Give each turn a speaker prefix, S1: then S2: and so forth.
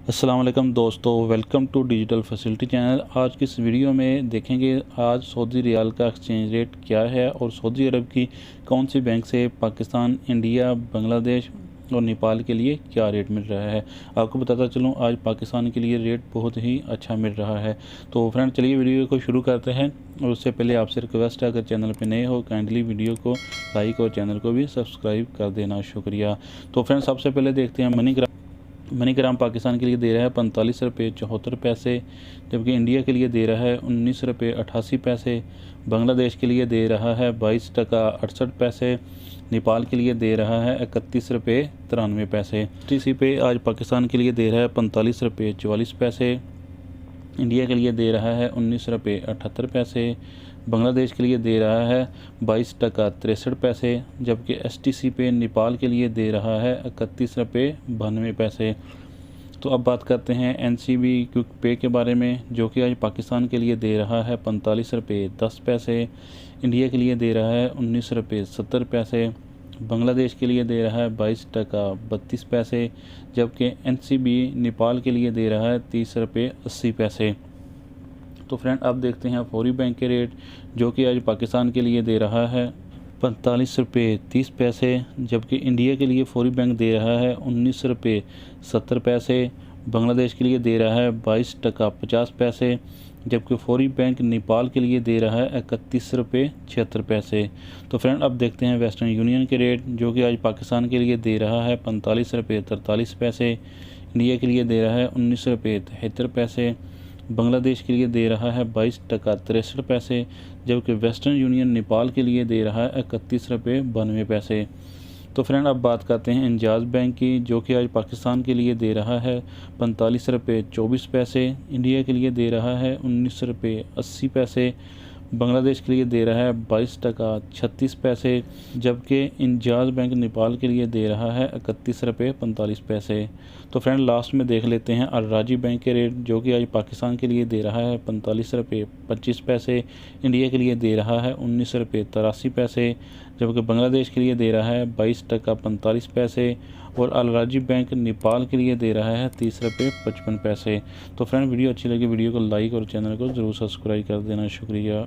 S1: अस्सलाम वालेकुम दोस्तों, welcome to digital facility channel. आज की इस वीडियो में देखेंगे आज सऊदी रियाल का एक्सचेंज रेट क्या है और सऊदी अरब की कौन सी बैंक से पाकिस्तान, इंडिया, बांग्लादेश और नेपाल के लिए क्या रेट मिल रहा है। आपको बताता चलूँ, आज पाकिस्तान के लिए रेट बहुत ही अच्छा मिल रहा है। तो फ्रेंड, चलिए वीडियो को शुरू करते हैं। और उससे पहले आपसे रिक्वेस्ट है, अगर चैनल पर नए हो काइंडली वीडियो को लाइक और चैनल को भी सब्सक्राइब कर देना, शुक्रिया। तो फ्रेंड, सबसे पहले देखते हैं मनीग्राम पाकिस्तान के लिए दे रहा है 45 रुपये 74 पैसे, जबकि इंडिया के लिए दे रहा है 19 रुपये 88 पैसे, बांग्लादेश के लिए दे रहा है 22 टका 68 पैसे, नेपाल के लिए दे रहा है 31 रुपये 93 पैसे। टीसी पे आज पाकिस्तान के लिए दे रहा है 45 रुपये 44 पैसे, इंडिया के लिए दे रहा है 19 रुपये 78 पैसे, बांग्लादेश के लिए दे रहा है 22 टका 63 पैसे, जबकि एसटीसी पे नेपाल के लिए दे रहा है 31 रुपये 92 पैसे। तो अब बात करते हैं एनसीबी क्विक पे के बारे में, जो कि आज पाकिस्तान के लिए दे रहा है 45 रुपये 10 पैसे, इंडिया के लिए दे रहा है 19 रुपये 70 पैसे, बांग्लादेश के लिए दे रहा है 22 टका 32 पैसे, जबकि एनसीबी नेपाल के लिए दे रहा है 30 रुपये 80 पैसे। तो फ्रेंड, अब देखते हैं फौरी बैंक के रेट, जो कि आज पाकिस्तान के लिए दे रहा है 45 रुपये 30 पैसे, जबकि इंडिया के लिए फौरी बैंक दे रहा है 19 रुपये 70 पैसे, बांग्लादेश के लिए दे रहा है 22 टका 50 पैसे, जबकि फौरी बैंक नेपाल के लिए दे रहा है 31 रुपये 76 पैसे। तो फ्रेंड, अब देखते हैं वेस्टर्न यूनियन के रेट, जो कि आज पाकिस्तान के लिए दे रहा है 45 रुपये 43 पैसे, इंडिया के लिए दे रहा है 19 रुपये 73 पैसे, बांग्लादेश के लिए दे रहा है 22 टका 63 पैसे, जबकि वेस्टर्न यूनियन नेपाल के लिए दे रहा है 31 रुपये 92 पैसे। तो फ्रेंड, अब बात करते हैं इंजाज़ बैंक की, जो कि आज पाकिस्तान के लिए दे रहा है 45 रुपये 24 पैसे, इंडिया के लिए दे रहा है 19 रुपये 80 पैसे, बांग्लादेश के लिए दे रहा है 22 टका 36 पैसे, जबकि इंजाज़ बैंक नेपाल के लिए दे रहा है 31 रुपये 45 पैसे। तो फ्रेंड, लास्ट में देख लेते हैं अल राजी बैंक के रेट, जो कि आज पाकिस्तान के लिए दे रहा है 45 रुपये 25 पैसे, इंडिया के लिए दे रहा है 19 रुपये 83 पैसे, जबकि बांग्लादेश के लिए दे रहा है 22 टका 45 पैसे, और अल राजी बैंक नेपाल के लिए दे रहा है 30 रुपये 55 पैसे। तो फ्रेंड, वीडियो अच्छी लगी वीडियो को लाइक और चैनल को ज़रूर सब्सक्राइब कर देना, शुक्रिया।